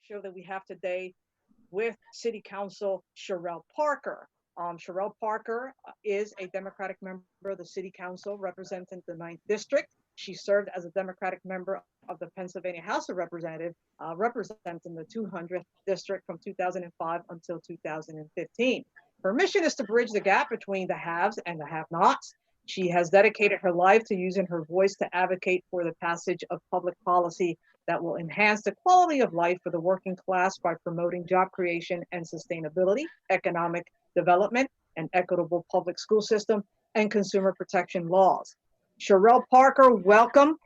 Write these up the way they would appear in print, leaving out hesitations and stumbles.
show that we have today with City Council Cherelle Parker. Cherelle Parker is a Democratic member of the City Council representing the Ninth District. She served as a Democratic member of the Pennsylvania House of Representatives, representing the 200th District from 2005 until 2015. Her mission is to bridge the gap between the haves and the have-nots. She has dedicated her life to using her voice to advocate for the passage of public policy that will enhance the quality of life for the working class by promoting job creation and sustainability, economic development, and equitable public school system and consumer protection laws. Cherelle Parker, welcome.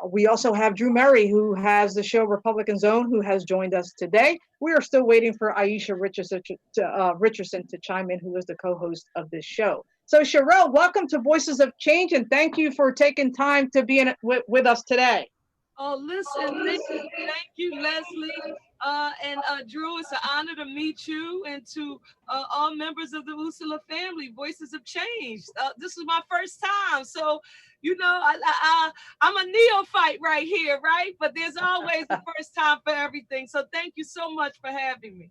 We also have Drew Murray, who has the show Republican Zone, who has joined us today. We are still waiting for Aisha Richardson to chime in, who is the co-host of this show. So, Cherelle, welcome to Voices of Change, and thank you for taking time to be with us today. Oh, listen, thank you, Leslie. And Drew, it's an honor to meet you and to all members of the Usula family, Voices of Change. This is my first time. So, I'm a neophyte right here, right? But there's always a first time for everything. So thank you so much for having me.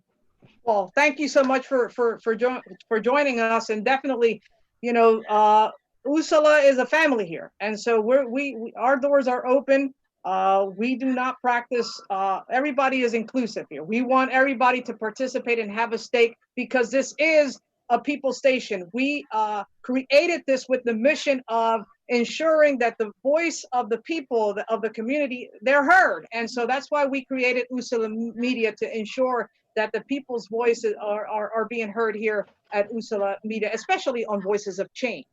Well, thank you so much for joining us, and definitely, Usula is a family here, and so our doors are open. We do not practice. Everybody is inclusive here. We want everybody to participate and have a stake because this is a people station. We created this with the mission of ensuring that the voice of the people of the community, they're heard, and so that's why we created Usula Media, to ensure that the people's voices are being heard here at Usula Media, especially on Voices of Change.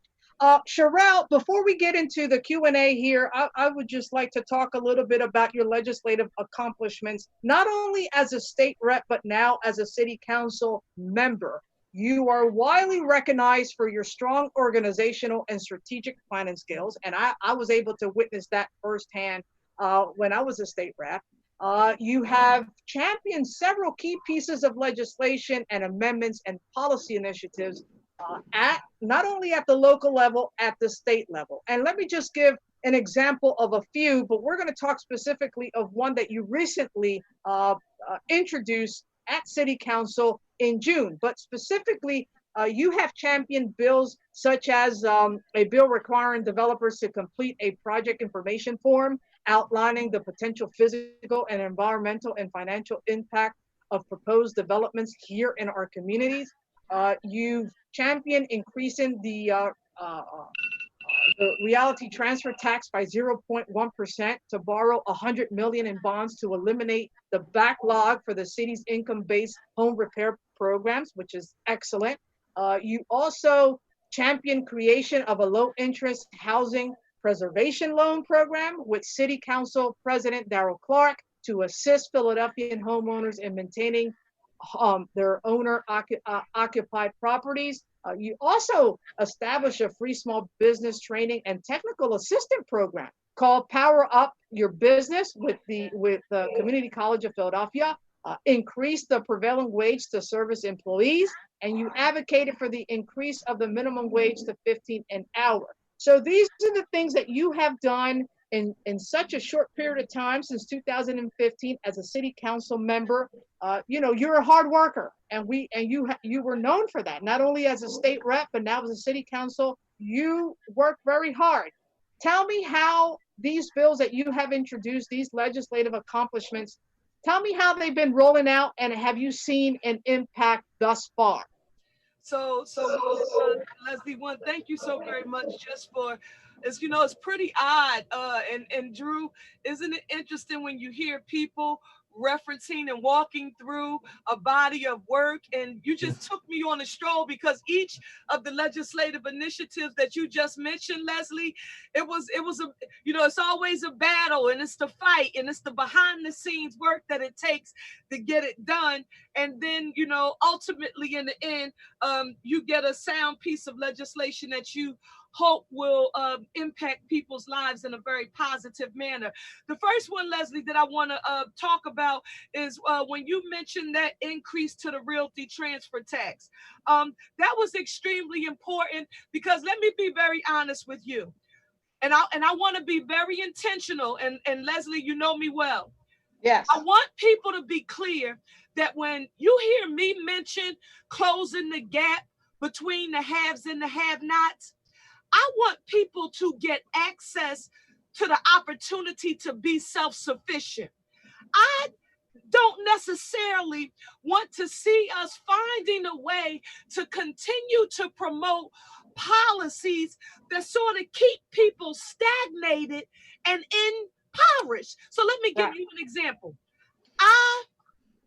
Cherelle, before we get into the Q&A here, I would just like to talk a little bit about your legislative accomplishments, not only as a state rep, but now as a city council member. You are widely recognized for your strong organizational and strategic planning skills, and I was able to witness that firsthand when I was a state rep. You have championed several key pieces of legislation and amendments and policy initiatives at not only at the local level, at the state level. And let me just give an example of a few, but we're going to talk specifically of one that you recently introduced at City Council in June. But specifically, you have championed bills such as a bill requiring developers to complete a project information form outlining the potential physical and environmental and financial impact of proposed developments here in our communities. You've championed increasing the reality transfer tax by 0.1% to borrow 100 million in bonds to eliminate the backlog for the city's income-based home repair programs, which is excellent. You also champion creation of a low-interest housing preservation loan program with City Council President Darrell Clark to assist Philadelphian homeowners in maintaining their owner-occupied properties. You also establish a free small business training and technical assistant program called Power Up Your Business with the Community College of Philadelphia. Increase the prevailing wage to service employees, and you advocated for the increase of the minimum wage to 15 an hour. So these are the things that you have done in such a short period of time since 2015 as a city council member. You're a hard worker, and you were known for that, not only as a state rep, but now as a city council. You work very hard. Tell me how these bills that you have introduced, these legislative accomplishments, tell me how they've been rolling out, and have you seen an impact thus far? Leslie, one, thank you so very much just for, it's pretty odd. And Drew, isn't it interesting when you hear people referencing and walking through a body of work, and you just took me on a stroll because each of the legislative initiatives that you just mentioned, Leslie, it's always a battle, and it's the fight, and it's the behind the scenes work that it takes to get it done. And then, ultimately in the end, you get a sound piece of legislation that you hope will impact people's lives in a very positive manner. The first one, Leslie, that I want to talk about is when you mentioned that increase to the realty transfer tax. That was extremely important because let me be very honest with you. And I want to be very intentional. And Leslie, you know me well. Yes. I want people to be clear that when you hear me mention closing the gap between the haves and the have-nots, I want people to get access to the opportunity to be self-sufficient. I don't necessarily want to see us finding a way to continue to promote policies that sort of keep people stagnated and impoverished. So let me give Right. you an example. I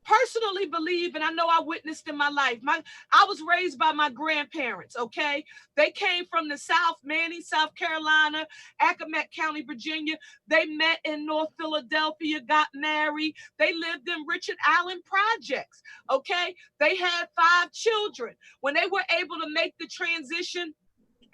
personally believe, and I know I witnessed in my life, I was raised by my grandparents, okay? They came from the South, Manning, South Carolina, Accomack County, Virginia. They met in North Philadelphia, got married. They lived in Richard Allen projects, okay? They had 5 children. When they were able to make the transition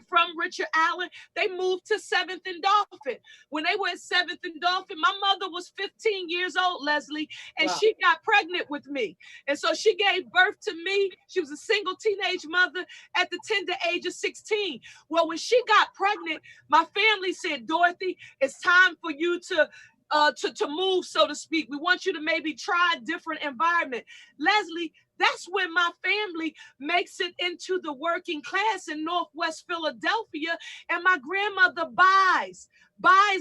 from Richard Allen, they moved to 7th and Dolphin. When they were at 7th and Dolphin, my mother was 15 years old, Leslie, and Wow. she got pregnant with me. And so she gave birth to me. She was a single teenage mother at the tender age of 16. Well, when she got pregnant, my family said, Dorothy, it's time for you to move, so to speak. We want you to maybe try a different environment. Leslie, that's when my family makes it into the working class in Northwest Philadelphia, and my grandmother buys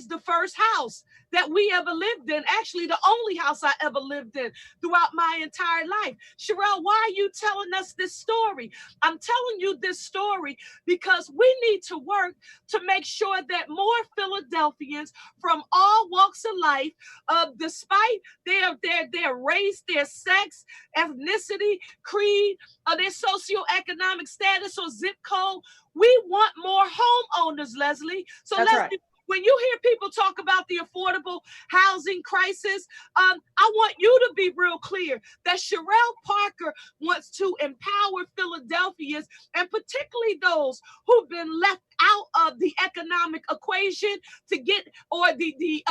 the first house that we ever lived in. Actually, the only house I ever lived in throughout my entire life. Cherelle, why are you telling us this story? I'm telling you this story because we need to work to make sure that more Philadelphians from all walks of life, despite their race, their sex, ethnicity, creed, their socioeconomic status or zip code, we want more homeowners, Leslie. So That's Leslie, right. when you hear people talk about the affordable housing crisis, I want you to be real clear that Cherelle Parker wants to empower Philadelphians, and particularly those who've been left out of the economic equation to get, or the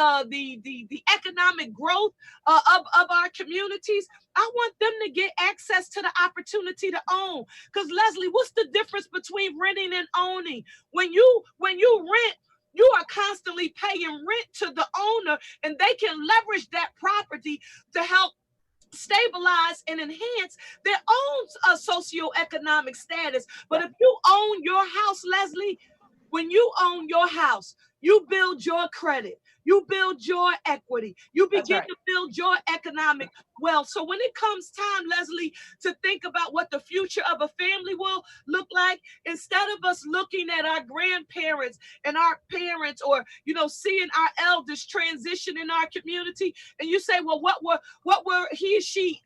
economic growth of our communities. I want them to get access to the opportunity to own. Because Leslie, what's the difference between renting and owning? When you rent, you are constantly paying rent to the owner, and they can leverage that property to help stabilize and enhance their own socioeconomic status. But if you own your house, Leslie, when you own your house, you build your credit, you build your equity, you That's begin right. to build your economic wealth. So when it comes time, Leslie, to think about what the future of a family will look like, instead of us looking at our grandparents and our parents, or seeing our elders transition in our community, and you say, well, what were he or she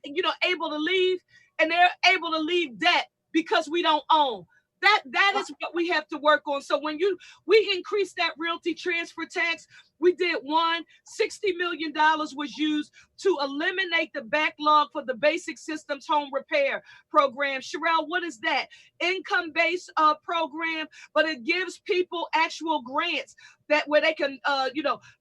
able to leave? And they're able to leave debt because we don't own. That is what we have to work on. So when we increased that realty transfer tax, we did $60 million was used to eliminate the backlog for the basic systems home repair program. Cherelle, what is that? Income-based program, but it gives people actual grants that where they can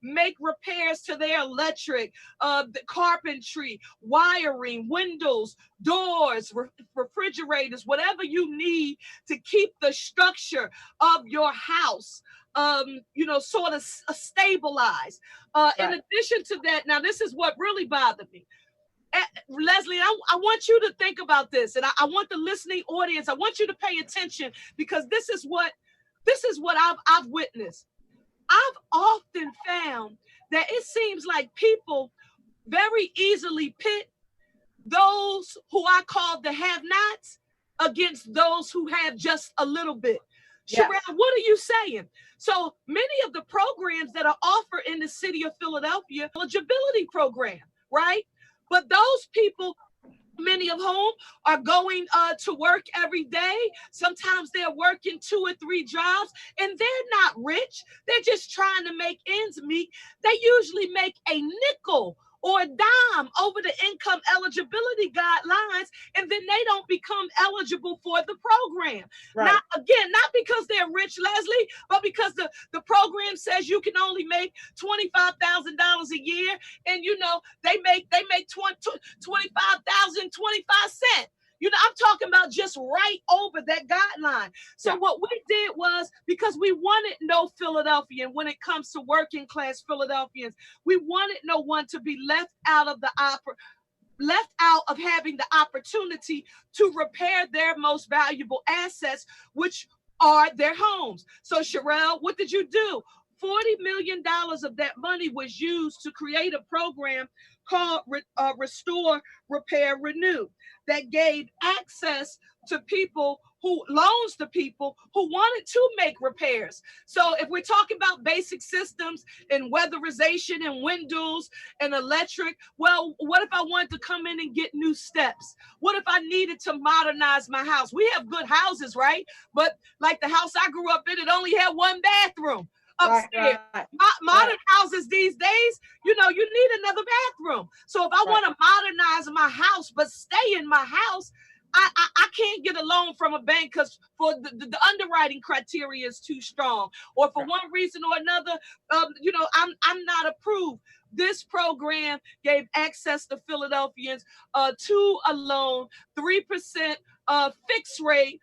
make repairs to their electric, the carpentry, wiring, windows, doors, refrigerators, whatever you need to keep the structure of your house sort of stabilized. In Right. addition to that, now this is what really bothered me. Leslie, I want you to think about this, and I want the listening audience, I want you to pay attention, because this is what I've witnessed. I've often found that it seems like people very easily pit those who I call the have-nots against those who have just a little bit. Yes. Cherelle, what are you saying? So many of the programs that are offered in the city of Philadelphia, eligibility program, right? But those people, many of whom are going to work every day. Sometimes they're working 2 or 3 jobs, and they're not rich. They're just trying to make ends meet. They usually make a nickel or a dime over the income eligibility guidelines, and then they don't become eligible for the program. Right. Not because they're rich, Leslie, but because the program says you can only make $25,000 a year, and they make 25,025 cents. I'm talking about just right over that guideline. So what we did was, because we wanted no Philadelphian when it comes to working class Philadelphians, we wanted no one to be left out of having the opportunity to repair their most valuable assets, which are their homes. So Cherelle, what did you do? $40 million of that money was used to create a program called Restore, Repair, Renew, that gave access to loans to people who wanted to make repairs. So if we're talking about basic systems and weatherization and windows and electric, well, what if I wanted to come in and get new steps? What if I needed to modernize my house? We have good houses, right? But like the house I grew up in, it only had one bathroom upstairs. Right. Modern houses these days, you need another bathroom. So if I want to modernize my house but stay in my house, I can't get a loan from a bank because for the underwriting criteria is too strong, or for one reason or another, I'm not approved. This program gave access to Philadelphians to a loan, 3% fixed rate,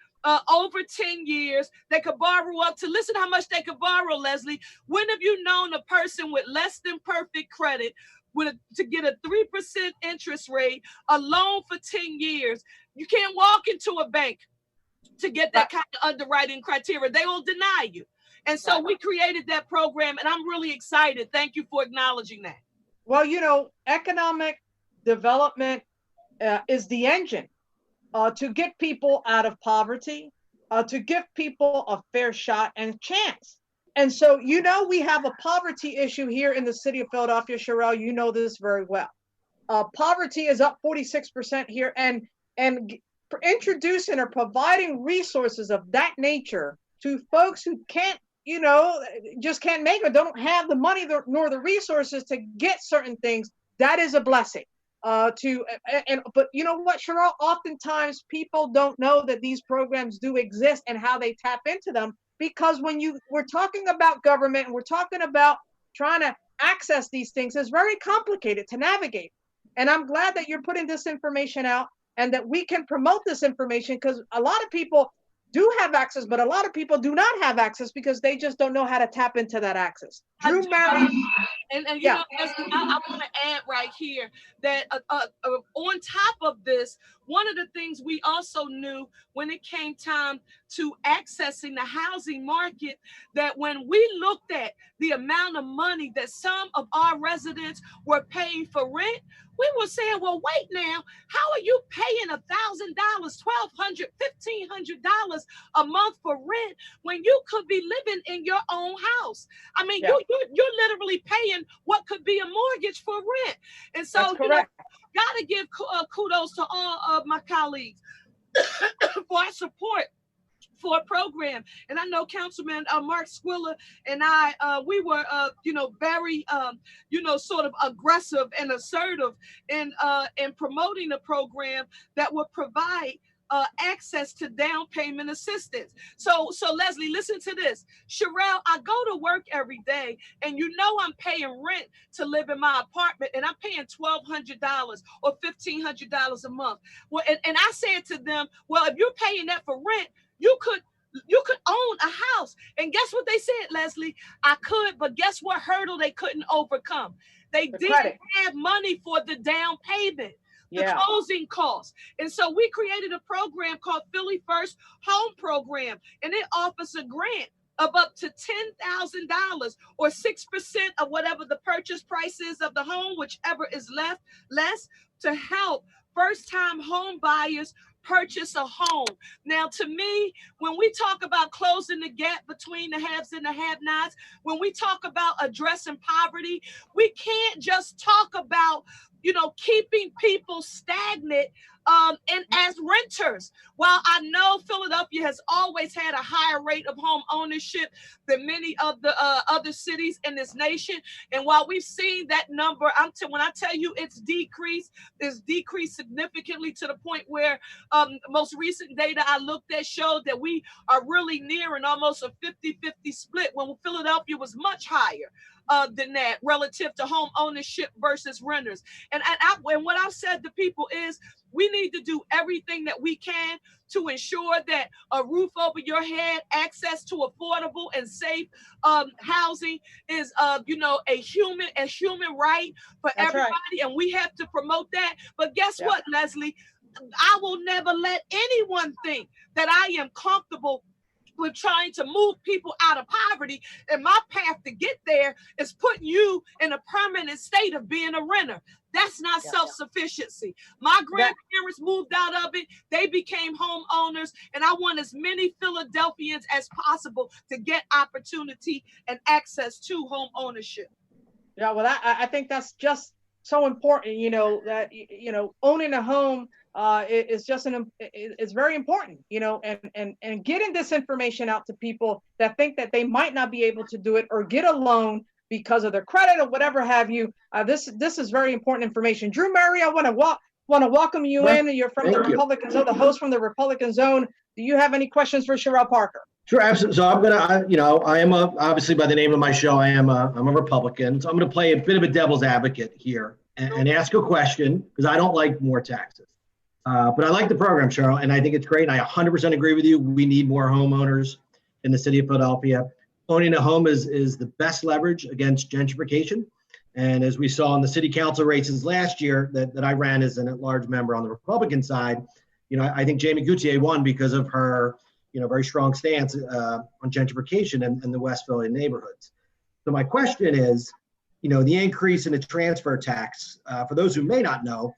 over 10 years. They could borrow up to, listen how much they could borrow, Leslie. When have you known a person with less than perfect credit to get a 3% interest rate, a loan for 10 years? You can't walk into a bank to get that kind of underwriting criteria. They will deny you. And so we created that program, and I'm really excited. Thank you for acknowledging that. Well, economic development is the engine to get people out of poverty, to give people a fair shot and chance. And so, we have a poverty issue here in the city of Philadelphia, Cherelle. You know this very well. Poverty is up 46% here, and introducing or providing resources of that nature to folks who can't, just can't make it, don't have the money nor the resources to get certain things, that is a blessing. But you know what, Cherelle, oftentimes people don't know that these programs do exist and how they tap into them, because when we're talking about government and we're talking about trying to access these things, it's very complicated to navigate. And I'm glad that you're putting this information out and that we can promote this information, because a lot of people do have access, but a lot of people do not have access because they just don't know how to tap into that access. Drew Mary. And I want to add right here that on top of this, one of the things we also knew when it came time to accessing the housing market, that when we looked at the amount of money that some of our residents were paying for rent, we were saying, well, wait now, how are you paying $1,000, $1,200, $1,500 a month for rent when you could be living in your own house? I mean, you're literally paying what could be a mortgage for rent. And so, got to give kudos to all of my colleagues for our support for a program. And I know Councilman Mark Squilla and I, we were, very, sort of aggressive and assertive in promoting a program that would provide access to down payment assistance. So Leslie, listen to this. Cherelle, I go to work every day, and I'm paying rent to live in my apartment, and I'm paying $1,200 or $1,500 a month. Well, and I said to them, well, if you're paying that for rent, you could own a house. And guess what they said, Leslie? I could, but guess what hurdle they couldn't overcome? They didn't have money for the down payment, the closing costs. And so we created a program called Philly First Home Program, and it offers a grant of up to $10,000 or 6% of whatever the purchase price is of the home, whichever is less, to help first-time home buyers purchase a home. Now, to me, when we talk about closing the gap between the haves and the have-nots, when we talk about addressing poverty, we can't just talk about, keeping people stagnant and as renters. While I know Philadelphia has always had a higher rate of home ownership than many of the other cities in this nation, and while we've seen that number, when I tell you it's decreased significantly to the point where most recent data I looked at showed that we are really nearing almost a 50-50 split, when Philadelphia was much higher than that relative to home ownership versus renters. And what I've said to people is, We need to do everything that we can to ensure that a roof over your head, access to affordable and safe housing is, a human right for That's right. everybody, and we have to promote that. But guess Yeah. what, Leslie? I will never let anyone think that I am comfortable with trying to move people out of poverty, and my path to get there is putting you in a permanent state of being a renter. That's not Yeah. self-sufficiency. My That grandparents moved out of it. They became homeowners, and I want as many Philadelphians as possible to get opportunity and access to home ownership. Yeah, well, I think that's just so important. That owning a home is just is very important. And getting this information out to people that think that they might not be able to do it or get a loan because of their credit or whatever have you. This is very important information. Drew Murray, I want to welcome you Well, in. You're from the thank you. Republican Zone, the host from the Republican Zone. Do you have any questions for Cherelle Parker? Sure, absolutely. So I am obviously by the name of my show, I'm a Republican. So I'm going to play a bit of a devil's advocate here and ask a question because I don't like more taxes. But I like the program, Cheryl, and I think it's great. And I 100% agree with you. We need more homeowners in the city of Philadelphia. Owning a home is the best leverage against gentrification. And as we saw in the city council races last year that I ran as an at-large member on the Republican side, I think Jamie Gutierrez won because of her very strong stance on gentrification in the West Philly neighborhoods. So my question is, the increase in the transfer tax, for those who may not know,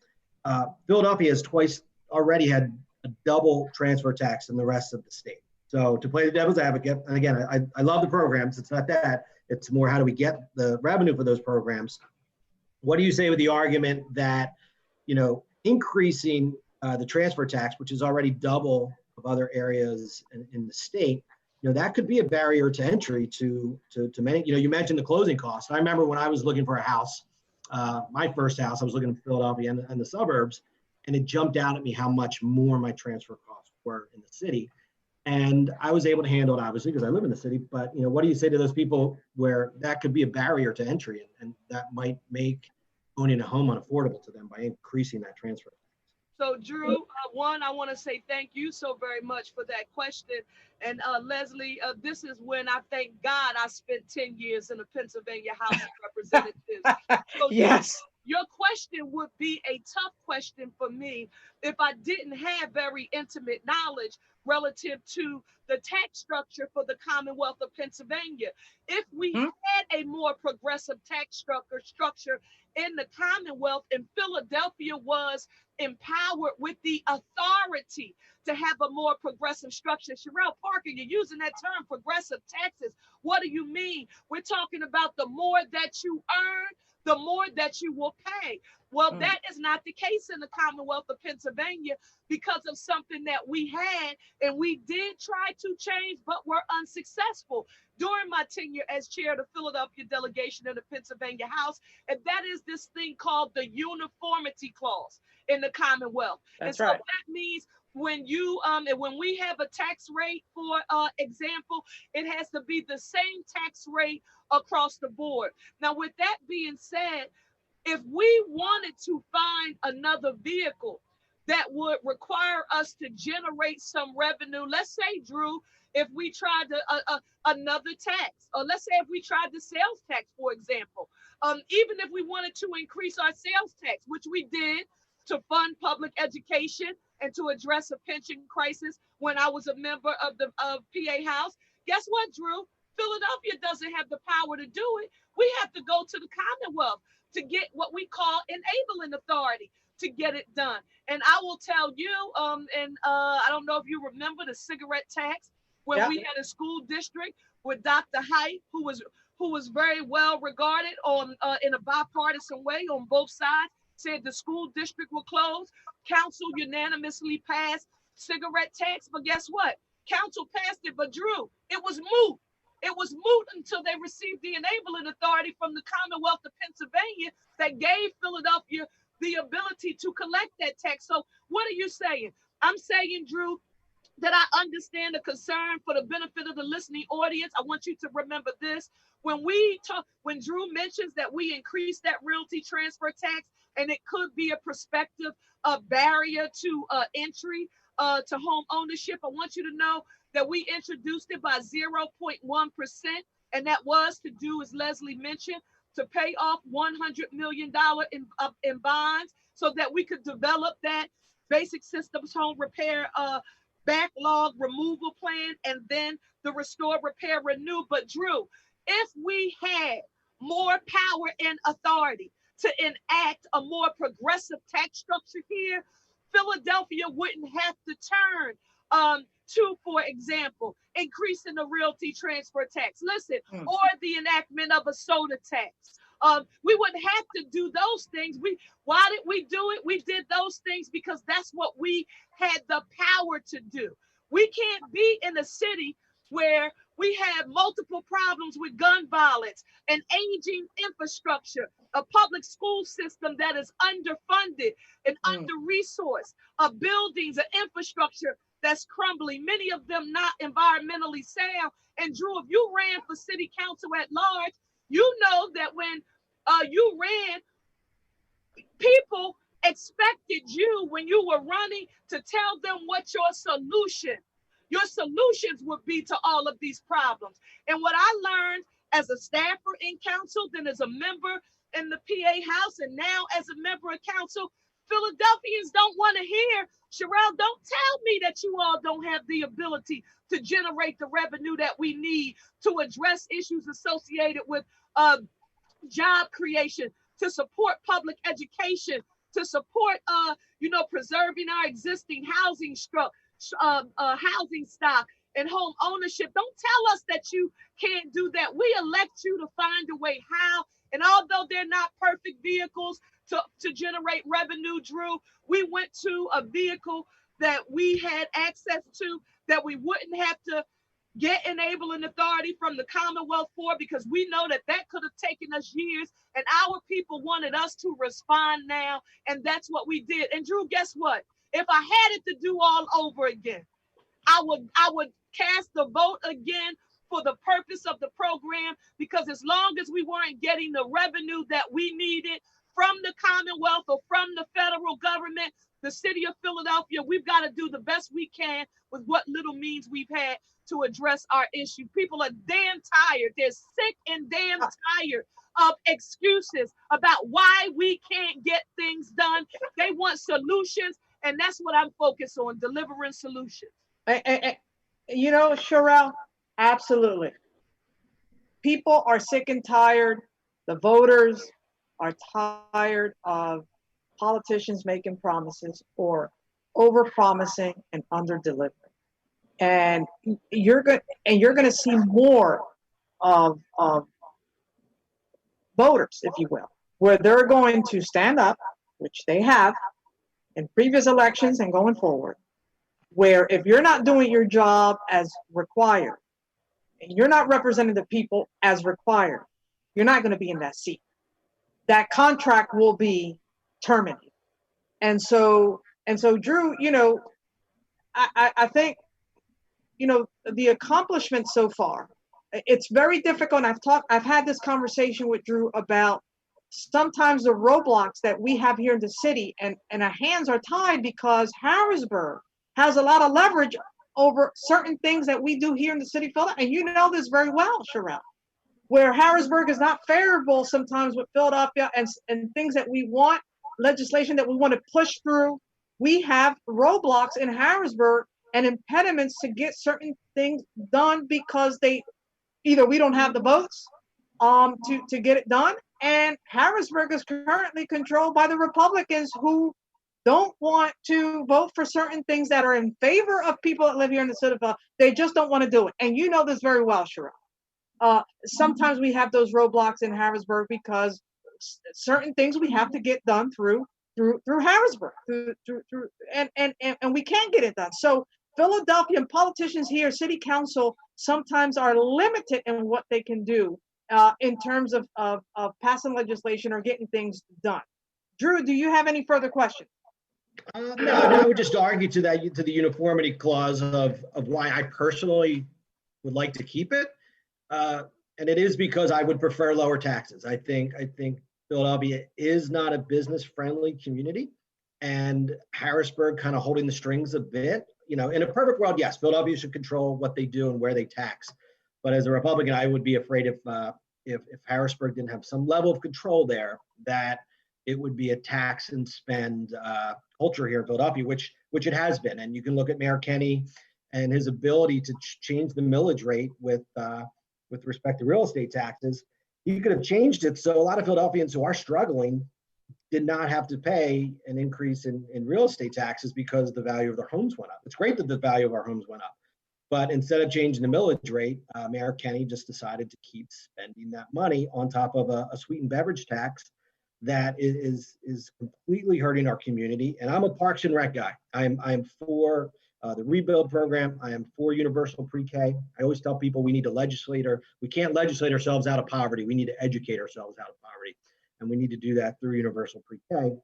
Philadelphia has twice already had a double transfer tax in the rest of the state. So to play the devil's advocate, and again, I love the programs. It's not that. It's more how do we get the revenue for those programs. What do you say with the argument that, increasing the transfer tax, which is already double of other areas in the state, that could be a barrier to entry to many. You mentioned the closing costs. I remember when I was looking for a house, my first house, I was looking in Philadelphia and the suburbs, and it jumped out at me how much more my transfer costs were in the city. And I was able to handle it, obviously, because I live in the city. But, what do you say to those people where that could be a barrier to entry and that might make owning a home unaffordable to them by increasing that transfer? So, Drew, one, I want to say thank you so very much for that question. And Leslie, this is when I thank God I spent 10 years in the Pennsylvania House of Representatives. So, Yes. Drew, your question would be a tough question for me if I didn't have very intimate knowledge relative to the tax structure for the Commonwealth of Pennsylvania. If we had a more progressive tax structure in the Commonwealth, and Philadelphia was empowered with the authority to have a more progressive structure. Cherelle Parker, you're using that term progressive taxes. What do you mean? We're talking about the more that you earn, the more that you will pay. Well, that is not the case in the Commonwealth of Pennsylvania because of something that we had, and we did try to change, but were unsuccessful during my tenure as chair of the Philadelphia delegation in the Pennsylvania House, and that is this thing called the uniformity clause in the Commonwealth. That's and so right. that means when you and when we have a tax rate, for example, it has to be the same tax rate across the board. Now, with that being said, if we wanted to find another vehicle that would require us to generate some revenue, let's say, Drew, if we tried another tax, or let's say if we tried the sales tax, for example, even if we wanted to increase our sales tax, which we did to fund public education and to address a pension crisis when I was a member of the PA House, guess what, Drew? Philadelphia doesn't have the power to do it. We have to go to the Commonwealth to get what we call enabling authority to get it done. And I will tell you, I don't know if you remember the cigarette tax when we had a school district with Dr. Height, who was very well regarded on in a bipartisan way on both sides, said the school district will close. Council unanimously passed cigarette tax, but guess what? Council passed it, but Drew, it was moot. It was moot until they received the enabling authority from the Commonwealth of Pennsylvania that gave Philadelphia the ability to collect that tax. So what are you saying? I'm saying, Drew, that I understand the concern for the benefit of the listening audience. I want you to remember this. When Drew mentions that we increase that realty transfer tax, and it could be a prospective barrier to entry to home ownership, I want you to know that we introduced it by 0.1%, and that was to do, as Leslie mentioned, to pay off $100 million in bonds so that we could develop that basic systems home repair backlog removal plan, and then the restore, repair, renew. But Drew, if we had more power and authority to enact a more progressive tax structure here, Philadelphia wouldn't have to turn to, for example, increasing the realty transfer tax. Listen, or the enactment of a soda tax. We wouldn't have to do those things. Why did we do it? We did those things because that's what we had the power to do. We can't be in a city where we have multiple problems with gun violence, an aging infrastructure, a public school system that is underfunded and under-resourced, buildings, an infrastructure that's crumbling, many of them not environmentally sound. And Drew, if you ran for city council at large, you know that when you ran, people expected you, when you were running, to tell them what your solutions would be to all of these problems. And what I learned as a staffer in council, then as a member in the PA House, and now as a member of council, Philadelphians don't want to hear, Cherelle, don't tell me that you all don't have the ability to generate the revenue that we need to address issues associated with job creation, to support public education, to support, preserving our existing housing stock and home ownership. Don't tell us that you can't do that. We elect you to find a way how. And although they're not perfect vehicles to generate revenue, Drew, we went to a vehicle that we had access to, that we wouldn't have to get enabling authority from the Commonwealth for, because we know that could have taken us years, and our people wanted us to respond now, and that's what we did. And Drew, guess what? If I had it to do all over again, I would cast the vote again for the purpose of the program, because as long as we weren't getting the revenue that we needed from the Commonwealth or from the federal government, the city of Philadelphia, we've got to do the best we can with what little means we've had to address our issue. People are damn tired. They're sick and damn tired of excuses about why we can't get things done. They want solutions, and that's what I'm focused on, delivering solutions. Cherelle, absolutely. People are sick and tired. The voters are tired of politicians making promises or over-promising and under-delivering. And you're going to see more of voters, if you will, where they're going to stand up, which they have in previous elections and going forward, where if you're not doing your job as required and you're not representing the people as required, you're not going to be in that seat. That contract will be terminated. And so Drew, I think, the accomplishments so far, it's very difficult. And I've had this conversation with Drew about sometimes the roadblocks that we have here in the city, and our hands are tied because Harrisburg has a lot of leverage over certain things that we do here in the city of Philadelphia. And you know this very well, Cherelle, where Harrisburg is not favorable sometimes with Philadelphia and things that we want, legislation that we want to push through. We have roadblocks in Harrisburg and impediments to get certain things done because either we don't have the votes to get it done, and Harrisburg is currently controlled by the Republicans who don't want to vote for certain things that are in favor of people that live here in the city of Philadelphia. They just don't want to do it. And you know this very well, Cherelle. Sometimes we have those roadblocks in Harrisburg because certain things we have to get done through Harrisburg, and we can't get it done. So Philadelphia politicians here, city council, sometimes are limited in what they can do in terms of passing legislation or getting things done. Drew, do you have any further questions? No, I would just argue to the uniformity clause of why I personally would like to keep it. And it is because I would prefer lower taxes. I think Philadelphia is not a business friendly community, and Harrisburg kind of holding the strings a bit. In a perfect world, yes, Philadelphia should control what they do and where they tax. But as a Republican, I would be afraid if Harrisburg didn't have some level of control there, that it would be a tax and spend culture here in Philadelphia, which it has been. And you can look at Mayor Kenny and his ability to change the millage rate with respect to real estate taxes. He could have changed it so a lot of Philadelphians who are struggling did not have to pay an increase in real estate taxes because the value of their homes went up. It's great that the value of our homes went up. But instead of changing the millage rate, Mayor Kenny just decided to keep spending that money on top of a sweetened beverage tax that is completely hurting our community. And I'm a Parks and Rec guy. I'm for the rebuild program. I am for universal pre-K. I always tell people we need to legislate, or we can't legislate ourselves out of poverty. We need to educate ourselves out of poverty. And we need to do that through universal pre-K.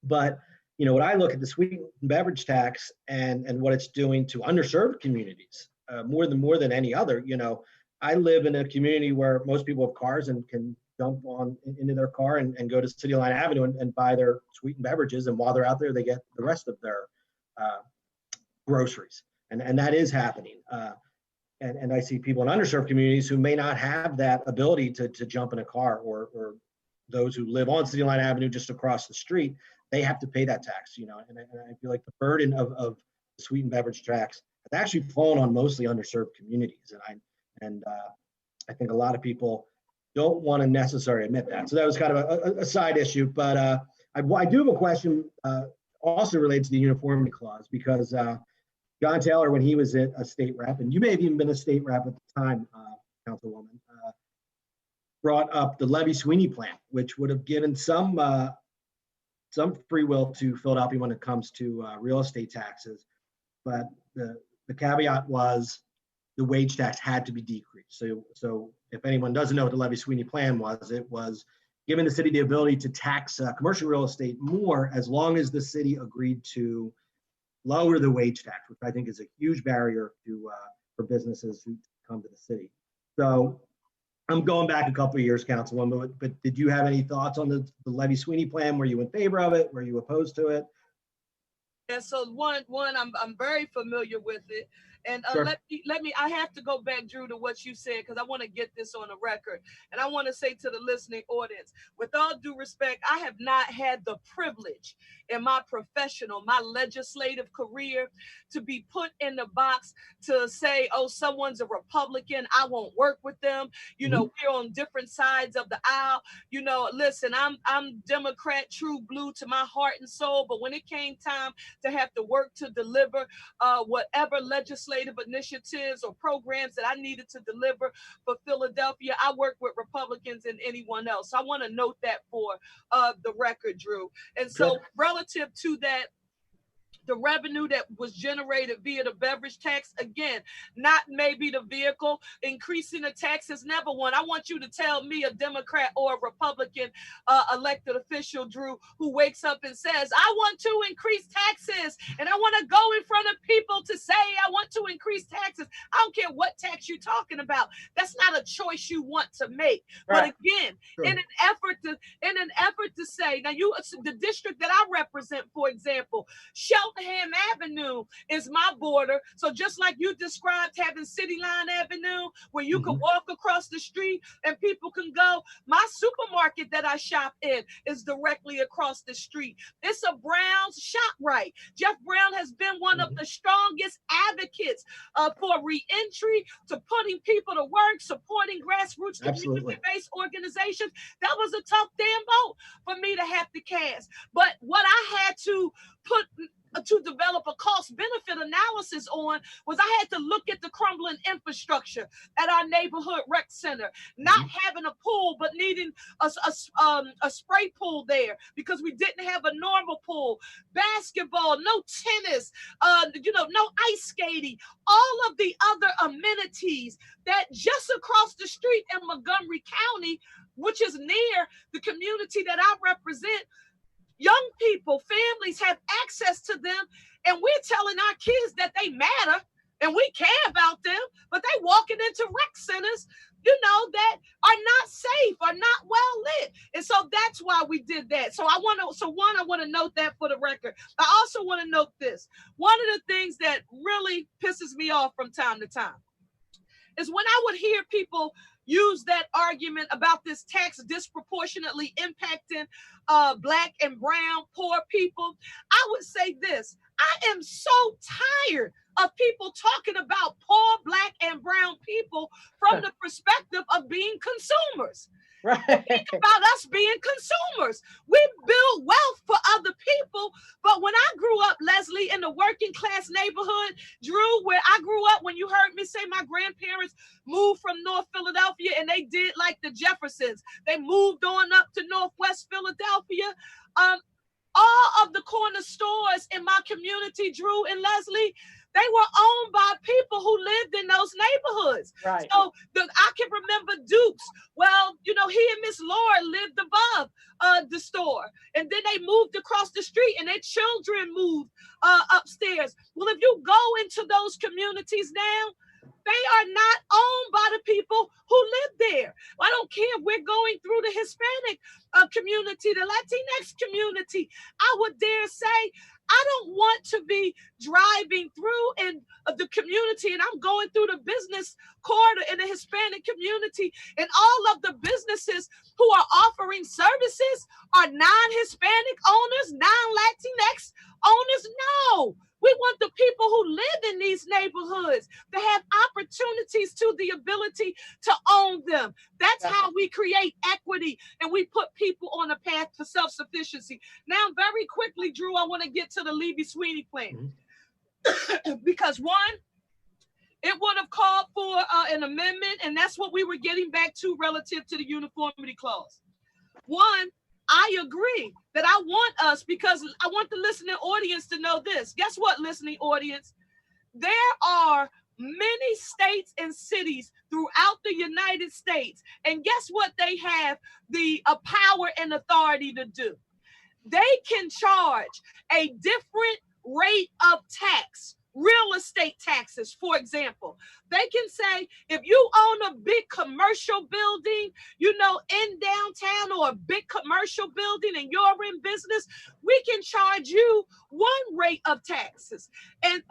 But when I look at the sweetened beverage tax and what it's doing to underserved communities, more than any other, I live in a community where most people have cars and can jump into their car and go to City Line Avenue and buy their sweetened beverages. And while they're out there, they get the rest of their groceries. And that is happening. And I see people in underserved communities who may not have that ability to jump in a car, or those who live on City Line Avenue just across the street, they have to pay that tax, and I feel like the burden of the sweetened beverage tax has actually fallen on mostly underserved communities. And I think a lot of people don't want to necessarily admit that. So that was kind of a side issue, but I do have a question also related to the uniformity clause, because John Taylor, when he was a state rep, and you may have even been a state rep at the time, Councilwoman, brought up the Levy-Sweeney plan, which would have given some free will to Philadelphia when it comes to real estate taxes. But the caveat was the wage tax had to be decreased. So if anyone doesn't know what the Levy-Sweeney plan was, it was giving the city the ability to tax commercial real estate more as long as the city agreed to lower the wage tax, which I think is a huge barrier for businesses who come to the city. So I'm going back a couple of years, Councilwoman, but did you have any thoughts on the Levy-Sweeney plan? Were you in favor of it? Were you opposed to it? Yeah, so one, I'm very familiar with it, and Sure. let me. I have to go back, Drew, to what you said, because I want to get this on the record, and I want to say to the listening audience, with all due respect, I have not had the privilege in my my legislative career, to be put in the box to say, oh, someone's a Republican, I won't work with them. We're on different sides of the aisle. Listen, I'm Democrat, true blue to my heart and soul, but when it came time to have to work to deliver whatever legislative initiatives or programs that I needed to deliver for Philadelphia, I work with Republicans and anyone else. So I want to note that for the record, Drew. And so relative to that, the revenue that was generated via the beverage tax, again, not maybe the vehicle. Increasing the tax is never one. I want you to tell me a Democrat or a Republican elected official, Drew, who wakes up and says, I want to increase taxes, and I want to go in front of people to say I want to increase taxes. I don't care what tax you're talking about. That's not a choice you want to make. Right. But again, in an effort to say, now the district that I represent, for example, Cheltenham Avenue is my border. So just like you described having City Line Avenue, where you can walk across the street and people can go, my supermarket that I shop in is directly across the street. It's a Brown's ShopRite. Jeff Brown has been one of the strongest advocates for reentry, to putting people to work, supporting grassroots community-based organizations. That was a tough damn vote for me to have to cast. But what I had to put to develop a cost benefit analysis on was I had to look at the crumbling infrastructure at our neighborhood rec center, not having a pool, but needing a spray pool there because we didn't have a normal pool, basketball, no tennis, no ice skating, all of the other amenities that just across the street in Montgomery County, which is near the community that I represent, young people, families have access to them, and we're telling our kids that they matter and we care about them, but they walking into rec centers, that are not safe, are not well lit. And so that's why we did that. So I want to note that for the record. I also want to note this. One of the things that really pisses me off from time to time is when I would hear people use that argument about this tax disproportionately impacting Black and brown poor people. I would say this: I am so tired of people talking about poor Black and brown people from the perspective of being consumers. Right. Think about us being consumers. We build wealth for other people. But when I grew up, Leslie, in the working class neighborhood, Drew, where I grew up, when you heard me say my grandparents moved from North Philadelphia and they did like the Jeffersons, they moved on up to Northwest Philadelphia. All of the corner stores in my community, Drew and Leslie, they were owned by people who lived in those neighborhoods. Right. So I can remember Duke's. Well, he and Miss Laura lived above the store. And then they moved across the street and their children moved upstairs. Well, if you go into those communities now, they are not owned by the people who live there. I don't care if we're going through the Hispanic community, the Latinx community. I would dare say, I don't want to be driving through in the community and I'm going through the business corridor in the Hispanic community and all of the businesses who are offering services are non-Hispanic owners, non-Latinx owners. No. We want the people who live in these neighborhoods to have opportunities to the ability to own them. That's how we create equity and we put people on a path to self-sufficiency. Now, very quickly, Drew, I want to get to the Levy-Sweeney plan. Because one, it would have called for an amendment, and that's what we were getting back to relative to the uniformity clause. One, I agree that I want us, because I want the listening audience to know this. Guess what, listening audience? There are many states and cities throughout the United States, and guess what they have the power and authority to do? They can charge a different rate of tax. Real estate taxes, for example. They can say, if you own a big commercial building, in downtown, or a big commercial building and you're in business, we can charge you one rate of taxes. And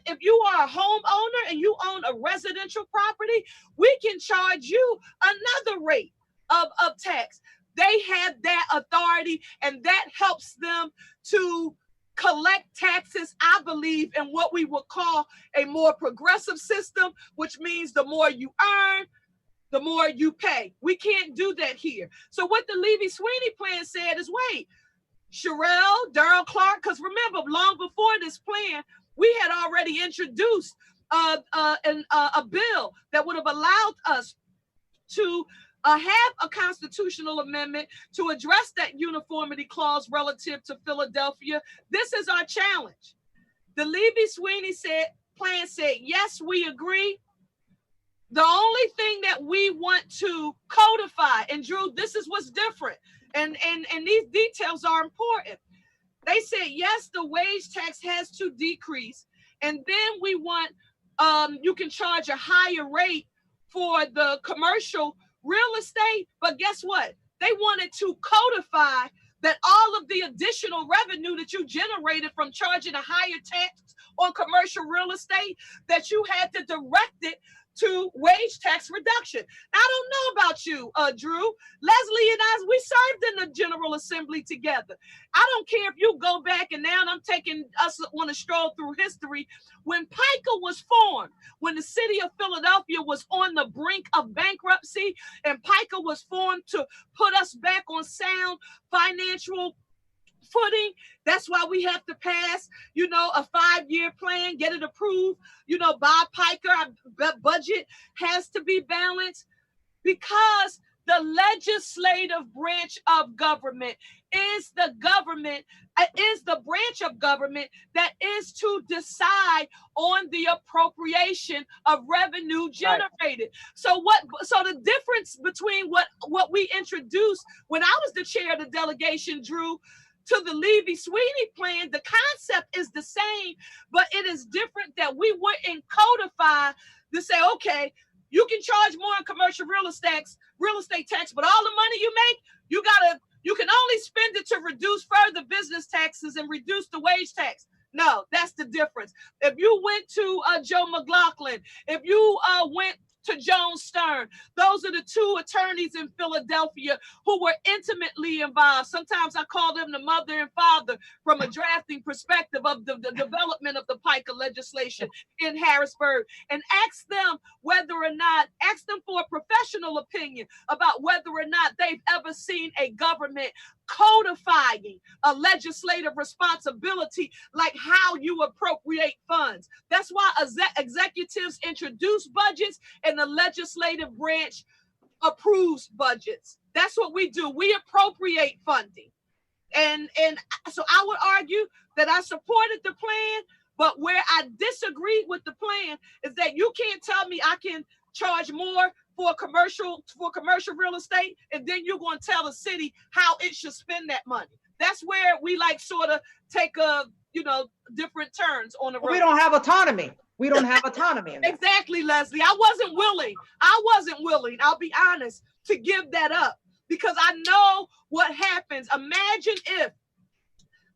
if you are a homeowner and you own a residential property, we can charge you another rate of tax. They have that authority, and that helps them to collect taxes, I believe, in what we would call a more progressive system, which means the more you earn, the more you pay. We can't do that here. So what the Levy-Sweeney plan said is, wait, Cherelle, Darrell Clark, because remember, long before this plan, we had already introduced a bill that would have allowed us to have a constitutional amendment to address that uniformity clause relative to Philadelphia. This is our challenge. The Levy-Sweeney plan said, yes, we agree. The only thing that we want to codify, and Drew, this is what's different, and these details are important. They said, yes, the wage tax has to decrease, and then we want, you can charge a higher rate for the commercial real estate, but guess what? They wanted to codify that all of the additional revenue that you generated from charging a higher tax on commercial real estate, that you had to direct it to wage tax reduction. I don't know about you, Drew. Leslie and I, we served in the General Assembly together. I don't care if you go back, and now I'm taking us on a stroll through history. When PICA was formed, when the city of Philadelphia was on the brink of bankruptcy, and PICA was formed to put us back on sound financial footing. That's why we have to pass, a 5-year plan, get it approved, by PICA. Our budget has to be balanced, because the legislative branch of government is the branch of government that is to decide on the appropriation of revenue generated. Right. So the difference between what we introduced when I was the chair of the delegation, Drew, to the Levy-Sweeney plan, the concept is the same, but it is different that we wouldn't codify to say, okay, you can charge more on commercial real estate tax, but all the money you make, you can only spend it to reduce further business taxes and reduce the wage tax. No, that's the difference. If you went to Joe McLaughlin, if you went to Joan Stern, those are the two attorneys in Philadelphia who were intimately involved. Sometimes I call them the mother and father from a drafting perspective of the development of the PICA legislation in Harrisburg, and ask them for a professional opinion about whether or not they've ever seen a government codifying a legislative responsibility like how you appropriate funds. That's why executives introduce budgets and the legislative branch approves budgets. That's what we do. We appropriate funding. And so I would argue that I supported the plan, but where I disagree with the plan is that you can't tell me I can charge more for commercial real estate, and then you're going to tell the city how it should spend that money. That's where we like sort of take different turns on the road. We don't have autonomy. We don't have autonomy in that. Exactly, Leslie. I wasn't willing, I'll be honest, to give that up, because I know what happens. Imagine if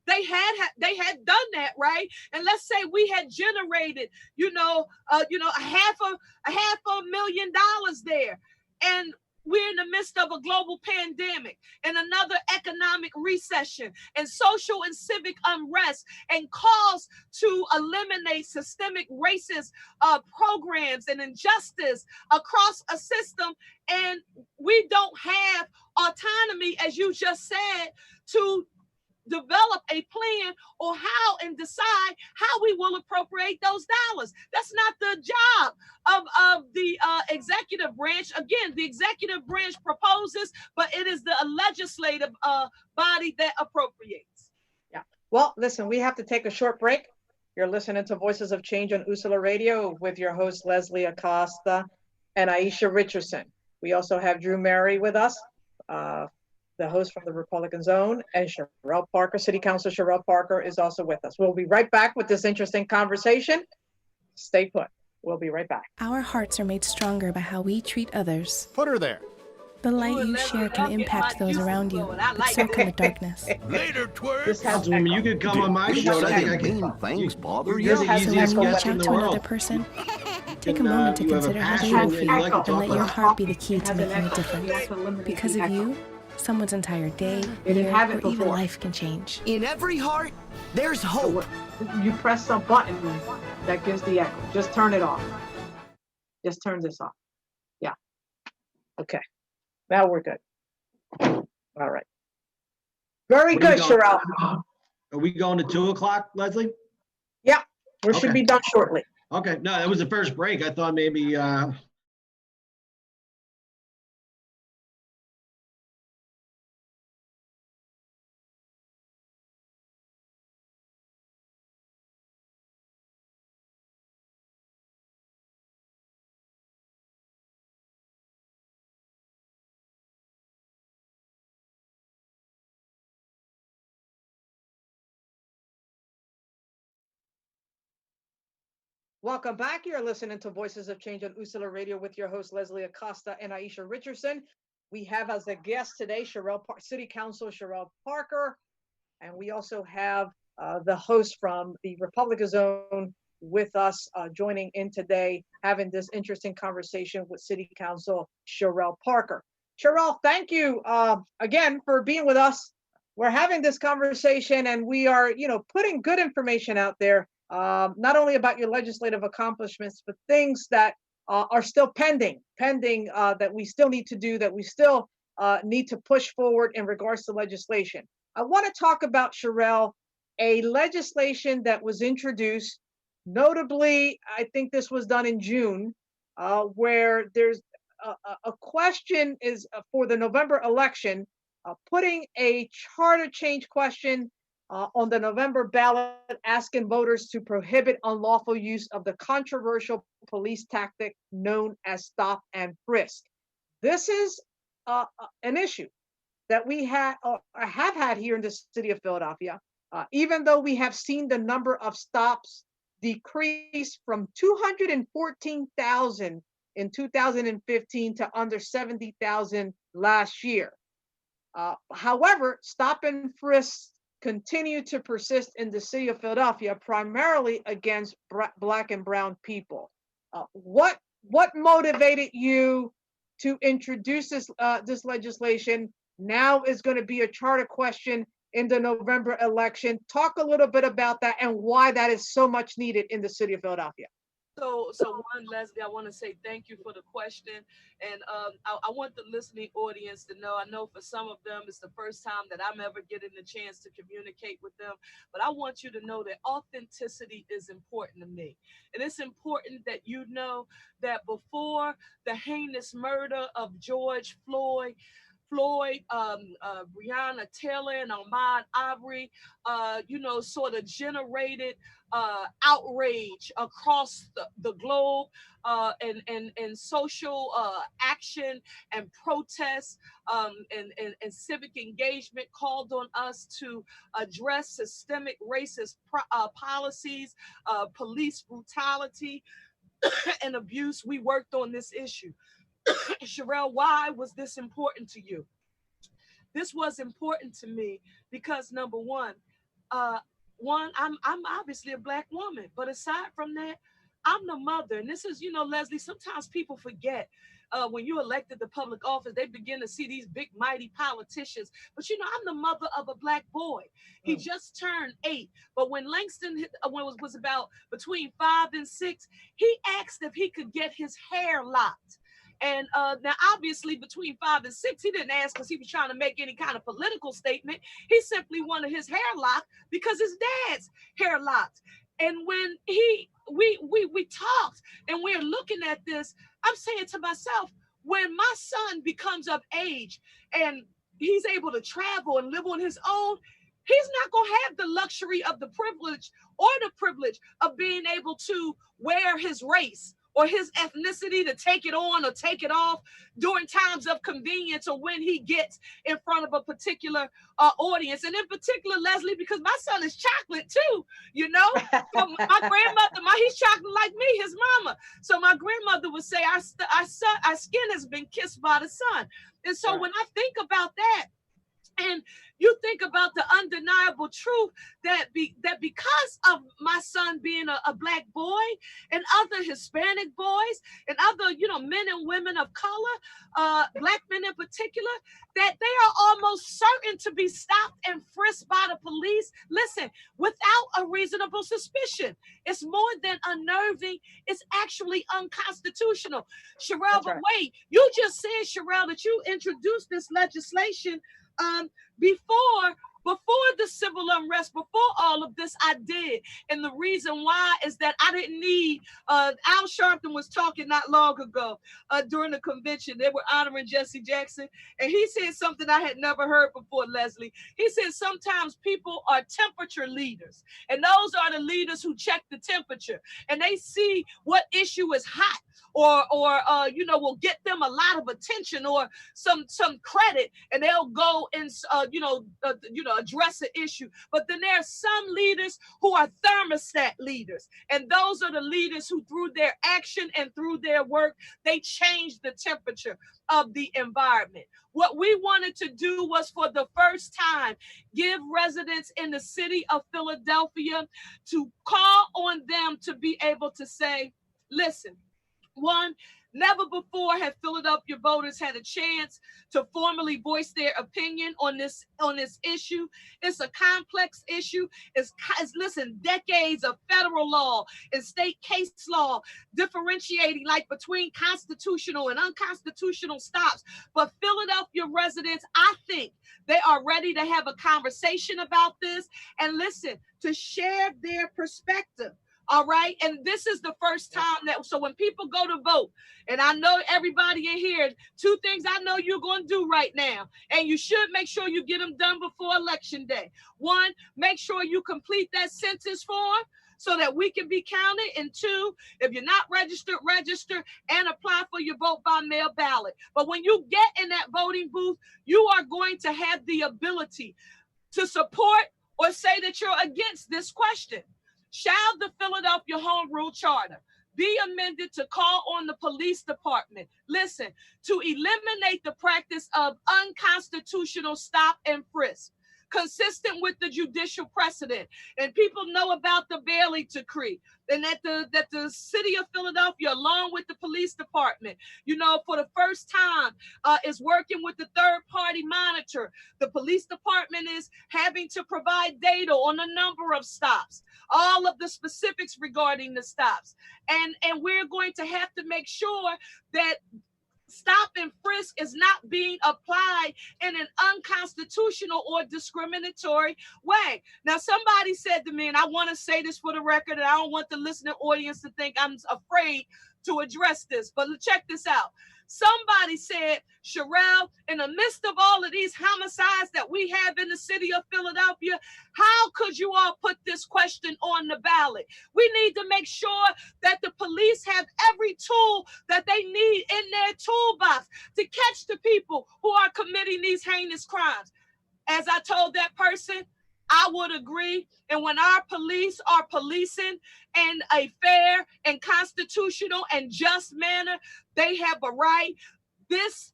they had done that, right? And let's say we had generated, a half a million dollars there, and we're in the midst of a global pandemic and another economic recession and social and civic unrest and calls to eliminate systemic racist programs and injustice across a system. And we don't have autonomy, as you just said, to develop a plan or how and decide how we will appropriate those dollars. That's not the job of the executive branch. Again, the executive branch proposes, but it is the legislative body that appropriates. Yeah. Well, listen, we have to take a short break. You're listening to Voices of Change on USALA Radio with your host, Leslie Acosta and Aisha Richardson. We also have Drew Mary with us, the host from the Republican Zone, and Cherelle Parker, City Councilor Cherelle Parker is also with us. We'll be right back with this interesting conversation. Stay put. We'll be right back. Our hearts are made stronger by how we treat others. Put her there. The light you share can impact those around you, but so can the darkness. Later, twerp. Councilwoman, you could come on my show. I think I can. Things bother You're you. the So easiest when you guest reach in out the to another world. person, take a moment to you have a consider how they passion will that you feel like to and talk let your about. heart be the key to making a difference. Because of you, someone's entire day, year, or even life can change. In every heart, there's hope. You press a button that gives the echo. Just turn it off. Just turn this off. Yeah. Okay. Now we're good. All right. Very What are we good, going- Cherelle. Are we going to 2:00, Leslie? Yeah, we should Okay. be done shortly. Okay, no, that was the first break. I thought maybe, Welcome back. You're listening to Voices of Change on USALA Radio with your host, Leslie Acosta and Aisha Richardson. We have as a guest today, City Councilor Cherelle Parker, and we also have the host from the Republican Zone with us joining in today, having this interesting conversation with City Council Cherelle Parker. Cherelle, thank you again for being with us. We're having this conversation and we are, putting good information out there. Not only about your legislative accomplishments, but things that are still pending that we still need to do, that we still need to push forward in regards to legislation. I want to talk about, Cherelle, a legislation that was introduced, notably, I think this was done in June, where there's a question is for the November election, putting a charter change question on the November ballot, asking voters to prohibit unlawful use of the controversial police tactic known as stop and frisk. This is an issue that we had or have had here in the city of Philadelphia, even though we have seen the number of stops decrease from 214,000 in 2015 to under 70,000 last year. However, stop and frisks continue to persist in the city of Philadelphia, primarily against Black and brown people. What motivated you to introduce this legislation? Now is going to be a charter question in the November election. Talk a little bit about that and why that is so much needed in the city of Philadelphia. So one, Leslie, I want to say thank you for the question. And I want the listening audience to know, I know for some of them, it's the first time that I'm ever getting the chance to communicate with them. But I want you to know that authenticity is important to me. And it's important that you know that before the heinous murder of George Floyd, Breonna Taylor, and Ahmaud Arbery, sort of generated outrage across the globe, and social action and protests, and civic engagement called on us to address systemic racist policies, police brutality, and abuse. We worked on this issue. Cherelle, why was this important to you? This was important to me because number one, I'm obviously a Black woman, but aside from that, I'm the mother. And this is, Leslie, sometimes people forget when you elected the public office, they begin to see these big, mighty politicians. But, I'm the mother of a Black boy. He just turned 8. But when Langston was about between 5 and 6, he asked if he could get his hair locked. And now, obviously, between 5 and 6, he didn't ask because he was trying to make any kind of political statement. He simply wanted his hair locked because his dad's hair locked. And when we talked and we're looking at this, I'm saying to myself, when my son becomes of age and he's able to travel and live on his own, he's not going to have the luxury of the privilege of being able to wear his race or his ethnicity, to take it on or take it off during times of convenience or when he gets in front of a particular audience. And in particular, Leslie, because my son is chocolate too, So my grandmother, he's chocolate like me, his mama. So my grandmother would say, our skin has been kissed by the sun. And so when I think about that, and you think about the undeniable truth that because of my son being a Black boy and other Hispanic boys and other, men and women of color, Black men in particular, that they are almost certain to be stopped and frisked by the police. Listen, without a reasonable suspicion. It's more than unnerving. It's actually unconstitutional. Cherelle, but wait, you just said, Cherelle, that you introduced this legislation before the civil unrest, before all of this, I did. And the reason why is that I didn't need, Al Sharpton was talking not long ago during the convention. They were honoring Jesse Jackson. And he said something I had never heard before, Leslie. He said sometimes people are temperature leaders. And those are the leaders who check the temperature. And they see what issue is hot or will get them a lot of attention or some credit. And they'll go and, address the issue. But then there are some leaders who are thermostat leaders. And those are the leaders who, through their action and through their work, they change the temperature of the environment. What we wanted to do was, for the first time, give residents in the city of Philadelphia to call on them to be able to say, listen, one, never before have Philadelphia voters had a chance to formally voice their opinion on this issue. It's a complex issue. It's decades of federal law and state case law differentiating between constitutional and unconstitutional stops. But Philadelphia residents, I think they are ready to have a conversation about this and listen, to share their perspective. All right. And this is the first time so when people go to vote, and I know everybody in here, 2 things I know you're going to do right now, and you should make sure you get them done before Election Day. 1, make sure you complete that census form so that we can be counted. And two, if you're not registered, register and apply for your vote by mail ballot. But when you get in that voting booth, you are going to have the ability to support or say that you're against this question. Shall the Philadelphia Home Rule Charter be amended to call on the police department, listen, to eliminate the practice of unconstitutional stop and frisk, consistent with the judicial precedent? And people know about the Bailey decree, and that the city of Philadelphia, along with the police department, for the first time, is working with the third-party monitor. The police department is having to provide data on a number of stops, all of the specifics regarding the stops. And we're going to have to make sure that stop and frisk is not being applied in an unconstitutional or discriminatory way. Now, somebody said to me, and I want to say this for the record, and I don't want the listening audience to think I'm afraid to address this, but check this out. Somebody said, Cherelle, in the midst of all of these homicides that we have in the city of Philadelphia, how could you all put this question on the ballot? We need to make sure that the police have every tool that they need in their toolbox to catch the people who are committing these heinous crimes. As I told that person, I would agree. And when our police are policing in a fair and constitutional and just manner, they have a right. This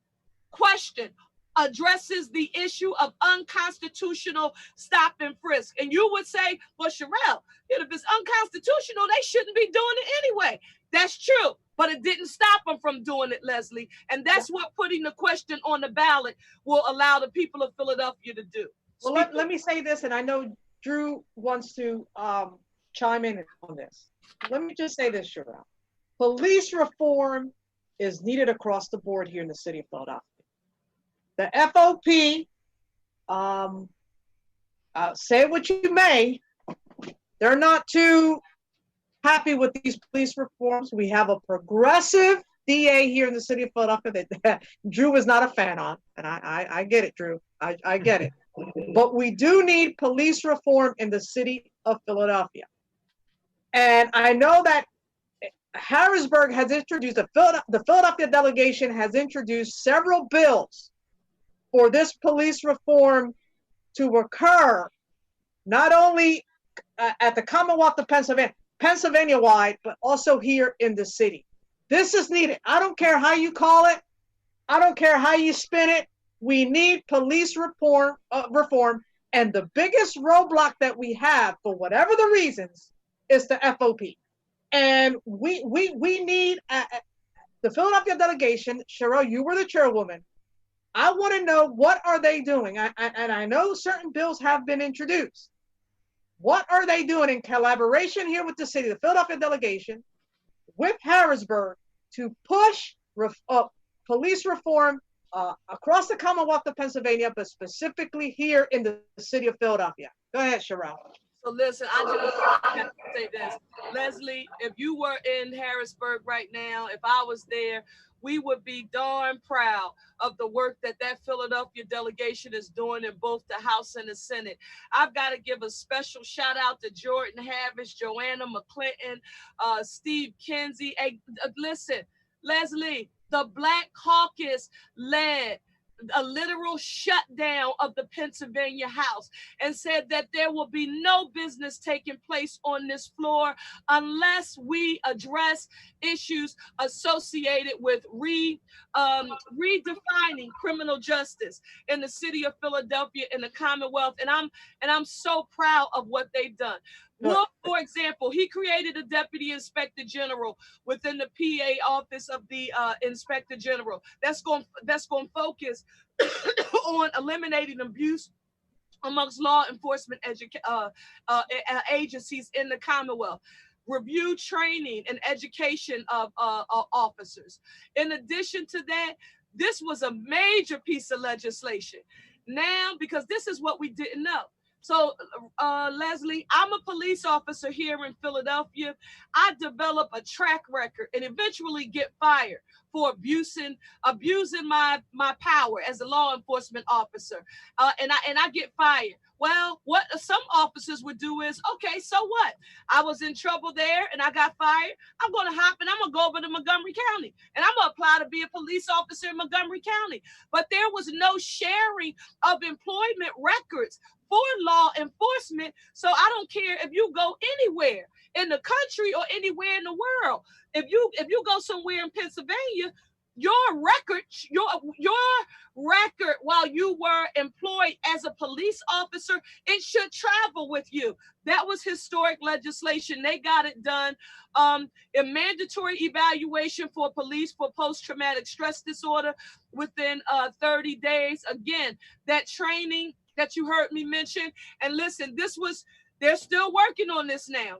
question addresses the issue of unconstitutional stop and frisk. And you would say, well, Cherelle, if it's unconstitutional, they shouldn't be doing it anyway. That's true, but it didn't stop them from doing it, Leslie. And that's what putting the question on the ballot will allow the people of Philadelphia to do. Well, let me say this, and I know Drew wants to chime in on this. Let me just say this, Cherelle. Police reform is needed across the board here in the city of Philadelphia. The FOP, say what you may, they're not too happy with these police reforms. We have a progressive DA here in the city of Philadelphia that Drew is not a fan of, and I get it, Drew. I get it. But we do need police reform in the city of Philadelphia. And I know that Harrisburg has introduced, the Philadelphia delegation has introduced several bills for this police reform to occur, not only at the Commonwealth of Pennsylvania-wide, but also here in the city. This is needed. I don't care how you call it. I don't care how you spin it. We need police reform, and the biggest roadblock that we have, for whatever the reasons, is the FOP. And we need the Philadelphia delegation. Cherelle, you were the chairwoman. I want to know, what are they doing? And I know certain bills have been introduced. What are they doing in collaboration here with the city, the Philadelphia delegation, with Harrisburg, to push police reform across the Commonwealth of Pennsylvania, but specifically here in the city of Philadelphia? Go ahead, Cherelle. So listen, I just have to say this. Leslie, if you were in Harrisburg right now, if I was there, we would be darn proud of the work that Philadelphia delegation is doing in both the House and the Senate. I've got to give a special shout out to Jordan Havish, Joanna McClinton, Steve Kinsey. Hey, listen, Leslie, the Black Caucus led a literal shutdown of the Pennsylvania House and said that there will be no business taking place on this floor unless we address issues associated with redefining criminal justice in the city of Philadelphia and the Commonwealth. And I'm so proud of what they've done. Look, for example, he created a deputy inspector general within the PA office of the inspector general. That's going to focus on eliminating abuse amongst law enforcement agencies in the Commonwealth. Review training and education of officers. In addition to that, this was a major piece of legislation. Now, because this is what we didn't know. So, Leslie, I'm a police officer here in Philadelphia. I develop a track record and eventually get fired for abusing my power as a law enforcement officer, and I get fired. Well, what some officers would do is, okay, so what? I was in trouble there and I got fired. I'm going to hop and I'm going to go over to Montgomery County and I'm going to apply to be a police officer in Montgomery County. But there was no sharing of employment records for law enforcement. So I don't care if you go anywhere in the country or anywhere in the world. If you go somewhere in Pennsylvania, your record while you were employed as a police officer, it should travel with you. That was historic legislation. They got it done. A mandatory evaluation for police for post-traumatic stress disorder within 30 days. Again, that training that you heard me mention. And listen, they're still working on this now.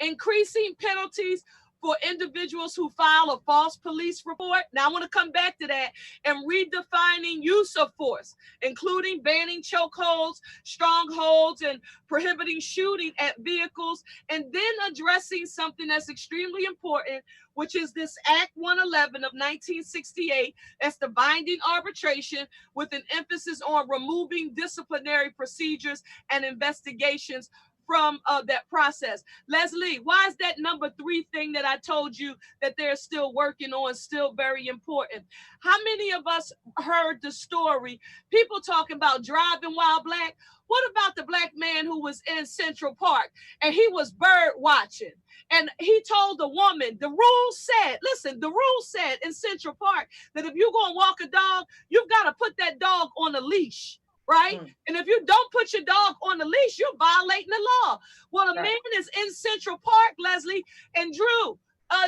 Increasing penalties for individuals who file a false police report. Now I want to come back to that and redefining use of force, including banning chokeholds, strongholds, and prohibiting shooting at vehicles, and then addressing something that's extremely important, which is this Act 111 of 1968. That's the binding arbitration with an emphasis on removing disciplinary procedures and investigations from that process. Leslie, why is that number 3 thing that I told you that they're still working on still very important? How many of us heard the story, people talking about driving while black? What about the black man who was in Central Park and he was bird watching? And he told the woman, the rule said in Central Park that if you're going to walk a dog, you've got to put that dog on a leash. Right? And if you don't put your dog on the leash, you're violating the law. Well, a man is in Central Park, Leslie and Drew,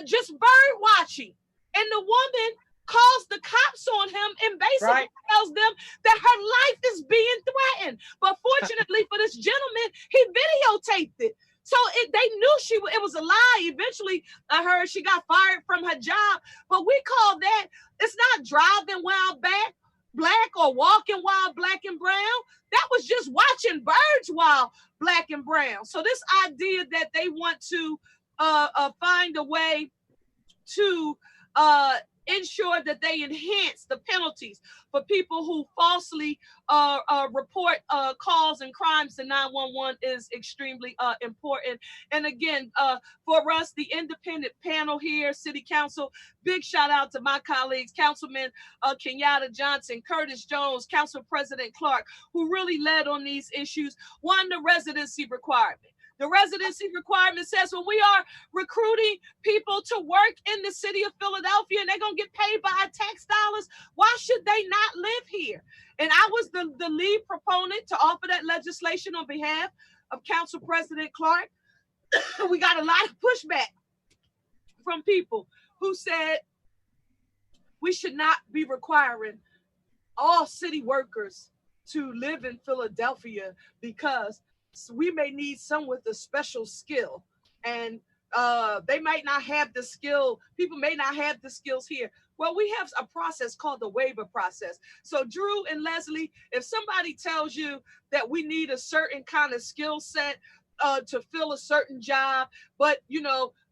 just bird watching. And the woman calls the cops on him and basically tells them that her life is being threatened. But fortunately for this gentleman, he videotaped it. So they knew it was a lie. Eventually, I heard she got fired from her job. But we call that, it's not driving while black or walking while black and brown. That was just watching birds while black and brown. So this idea that they want to find a way to ensure that they enhance the penalties for people who falsely report calls and crimes to 911 is extremely important. And again, for us, the independent panel here, City Council, big shout out to my colleagues, Councilman Kenyatta Johnson, Curtis Jones, Council President Clark, who really led on these issues. One, the residency requirement. The residency requirement says when we are recruiting people to work in the city of Philadelphia and they're going to get paid by our tax dollars, why should they not live here? And I was the lead proponent to offer that legislation on behalf of Council President Clark. We got a lot of pushback from people who said we should not be requiring all city workers to live in Philadelphia because we may need some with a special skill, and they might not have the skill. People may not have the skills here. Well, we have a process called the waiver process. So Drew and Leslie, if somebody tells you that we need a certain kind of skill set to fill a certain job, but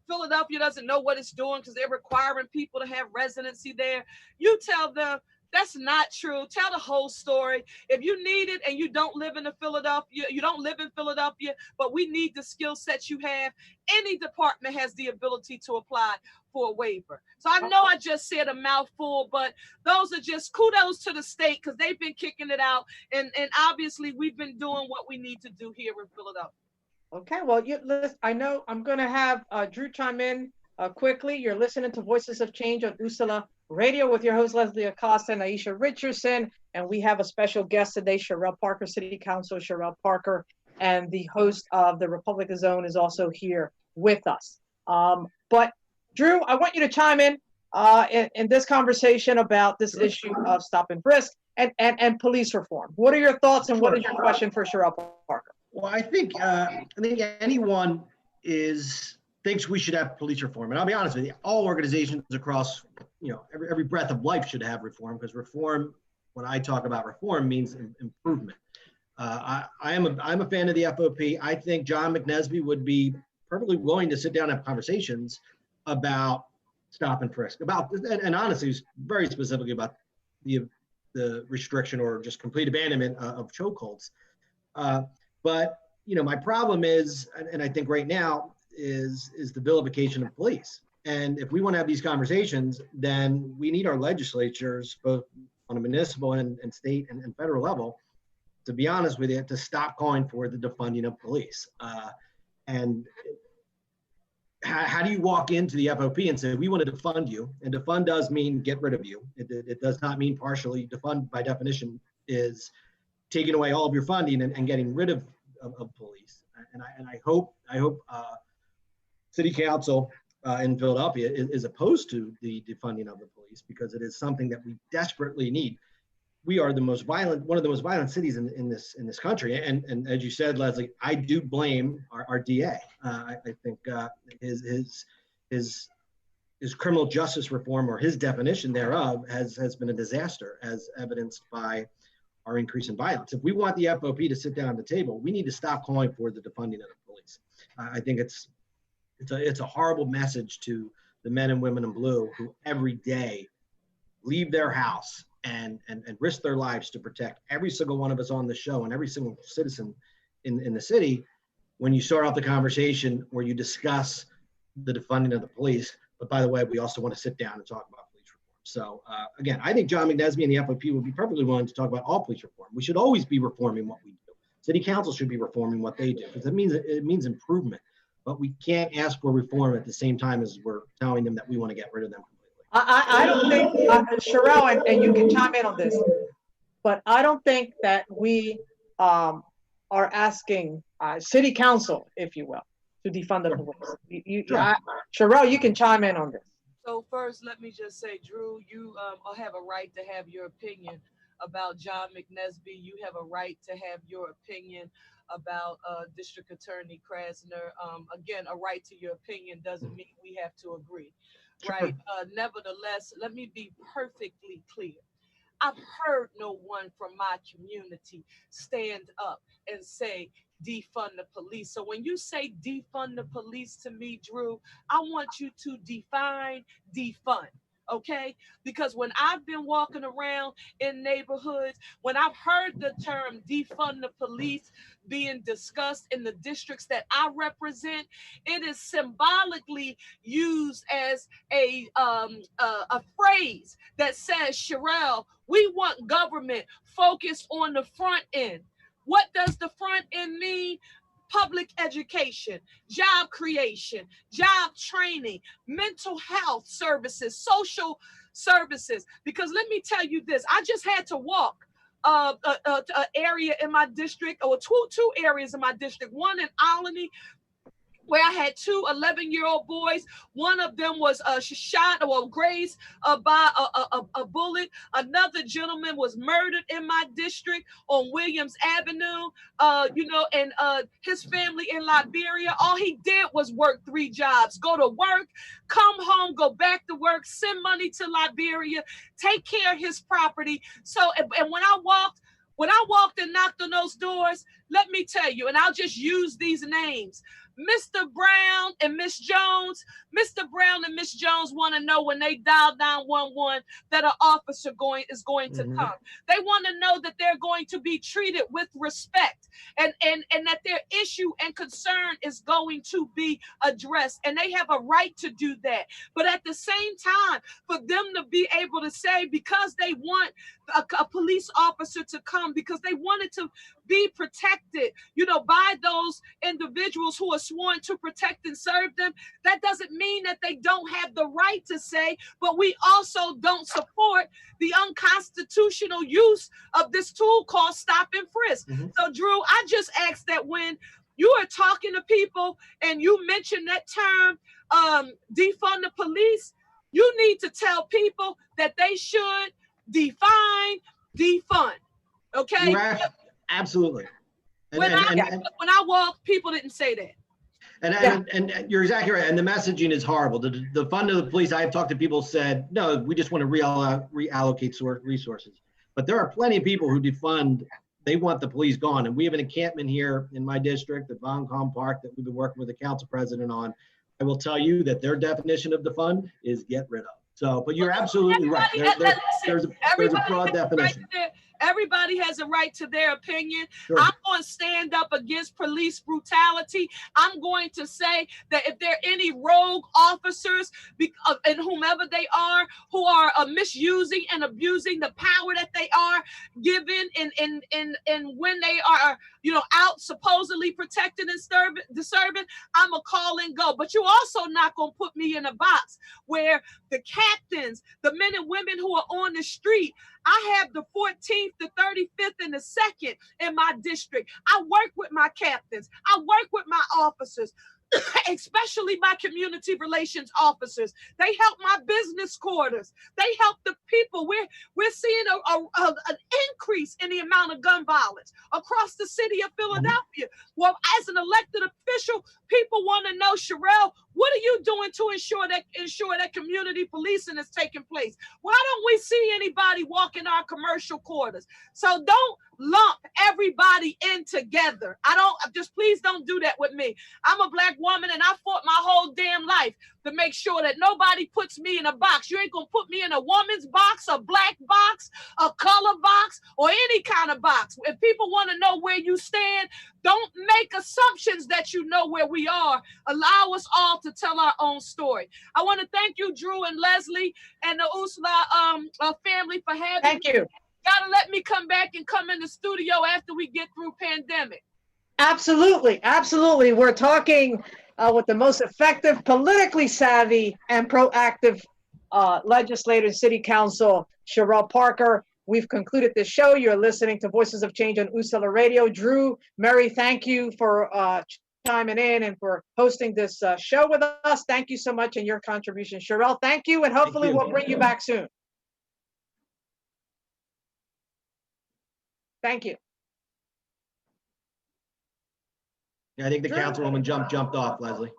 Philadelphia doesn't know what it's doing because they're requiring people to have residency there, you tell them, that's not true. Tell the whole story. If you need it and you don't live in Philadelphia, but we need the skill sets you have, any department has the ability to apply for a waiver. So I know I just said a mouthful, but those are just kudos to the state because they've been kicking it out. And obviously we've been doing what we need to do here in Philadelphia. Okay, well, listen, I know I'm going to have Drew chime in quickly. You're listening to Voices of Change on USALA Radio with your host, Leslie Acosta and Aisha Richardson. And we have a special guest today, Cherelle Parker, City Council Cherelle Parker, and the host of the Republican Zone is also here with us. But Drew, I want you to chime in this conversation about this issue of stop and frisk and police reform. What are your thoughts and what is your question for Cherelle Parker? Well, I think anyone thinks we should have police reform. And I'll be honest with you, all organizations across, every breath of life should have reform, because reform, when I talk about reform, means improvement. I'm a fan of the FOP. I think John McNesby would be perfectly willing to sit down and have conversations about stop and frisk about, and honestly, it's very specifically about the restriction or just complete abandonment of chokeholds. But my problem is, and I think right now is the vilification of police. And if we want to have these conversations, then we need our legislatures, both on a municipal and state and federal level, to be honest with you, to stop calling for the defunding of police. And how do you walk into the FOP and say, we want to defund you? And defund does mean get rid of you. It does not mean partially. Defund, by definition, is taking away all of your funding and getting rid of police. And I hope City Council in Philadelphia is opposed to the defunding of the police, because it is something that we desperately need. We are one of the most violent cities in this country. And as you said, Leslie, I do blame our DA. I think his criminal justice reform, or his definition thereof, has been a disaster, as evidenced by our increase in violence. If we want the FOP to sit down at the table, we need to stop calling for the defunding of the police. I think it's a horrible message to the men and women in blue who every day leave their house and risk their lives to protect every single one of us on the show and every single citizen in the city. When you start off the conversation where you discuss the defunding of the police, but by the way, we also want to sit down and talk about police reform. So again, I think John McNesby and the FOP would be perfectly willing to talk about all police reform. We should always be reforming what we do. City council should be reforming what they do, because it means improvement. But we can't ask for reform at the same time as we're telling them that we want to get rid of them completely. I don't think, Cherelle, and you can chime in on this, but I don't think that we are asking city council, if you will, to defund the police. Cherelle, you can chime in on this. So first, let me just say, Drew, you have a right to have your opinion about John McNesby. You have a right to have your opinion about District Attorney Krasner. Again, a right to your opinion doesn't mean we have to agree, right? Nevertheless, let me be perfectly clear. I've heard no one from my community stand up and say, defund the police. So when you say defund the police to me, Drew, I want you to define defund. Okay, because when I've been walking around in neighborhoods, when I've heard the term defund the police being discussed in the districts that I represent, it is symbolically used as a phrase that says, Cherelle, we want government focused on the front end. What does the front end mean? Public education, job creation, job training, mental health services, social services. Because let me tell you this, I just had to walk an area in my district, or two areas in my district, one in Alany, where I had two 11-year-old boys. One of them was shot or grazed by a bullet. Another gentleman was murdered in my district on Williams Avenue, and his family in Liberia. All he did was work 3 jobs, go to work, come home, go back to work, send money to Liberia, take care of his property. So, and when I walked and knocked on those doors, let me tell you, and I'll just use these names, Mr. Brown and Miss Jones. Mr. Brown and Miss Jones want to know when they dial 911 that an officer is going to come. They want to know that they're going to be treated with respect, and that their issue and concern is going to be addressed, and they have a right to do that. But at the same time, for them to be able to say, because they want a police officer to come, because they wanted to be protected, by those individuals who are sworn to protect and serve them, that doesn't mean that they don't have the right to say, but we also don't support the unconstitutional use of this tool called stop and frisk. So, Drew, I just ask that when you are talking to people and you mention that term, defund the police, you need to tell people that they should defund. Okay? Right. Absolutely. When I walked, people didn't say that. And you're exactly right. And the messaging is horrible. The fund of the police, I've talked to people said, no, we just want to reallocate resources. But there are plenty of people who defund. They want the police gone. And we have an encampment here in my district at Von Park that we've been working with the council president on I will tell you that their definition of defund is get rid of. So, but you're absolutely right. There's a broad definition. Everybody has a right to their opinion. Sure. I'm going to stand up against police brutality. I'm going to say that if there are any rogue officers and whomever they are who are misusing and abusing the power that they are given and when they are, out supposedly protecting and serving, I'm a call and go. But you also not going to put me in a box where the captains, the men and women who are on the street, I have the 14th, the 35th, and the 2nd in my district. I work with my captains. I work with my officers, especially my community relations officers. They help my business quarters. They help the people. We're seeing an increase in the amount of gun violence across the city of Philadelphia. Well, as an elected official, people want to know, Cherelle, what are you doing to ensure that community policing is taking place? Why don't we see anybody walk in our commercial quarters? So don't lump everybody in together. Please don't do that with me. I'm a Black woman and I fought my whole damn life to make sure that nobody puts me in a box. You ain't gonna put me in a woman's box, a Black box, a color box, or any kind of box. If people want to know where you stand, don't make assumptions that you know where we are. Allow us all to tell our own story. I want to thank you, Drew and Leslie and the Usla family for having me. Thank you. Gotta let me come back and come in the studio after we get through pandemic. Absolutely. Absolutely. We're talking with the most effective, politically savvy, and proactive legislator, city council, Cherelle Parker. We've concluded this show. You're listening to Voices of Change on Usala Radio. Drew, Mary, thank you for chiming in and for hosting this show with us. Thank you so much and your contribution. Cherelle, thank you. And hopefully we'll bring you back soon. Thank you. Yeah, I think the councilwoman jumped off, Leslie.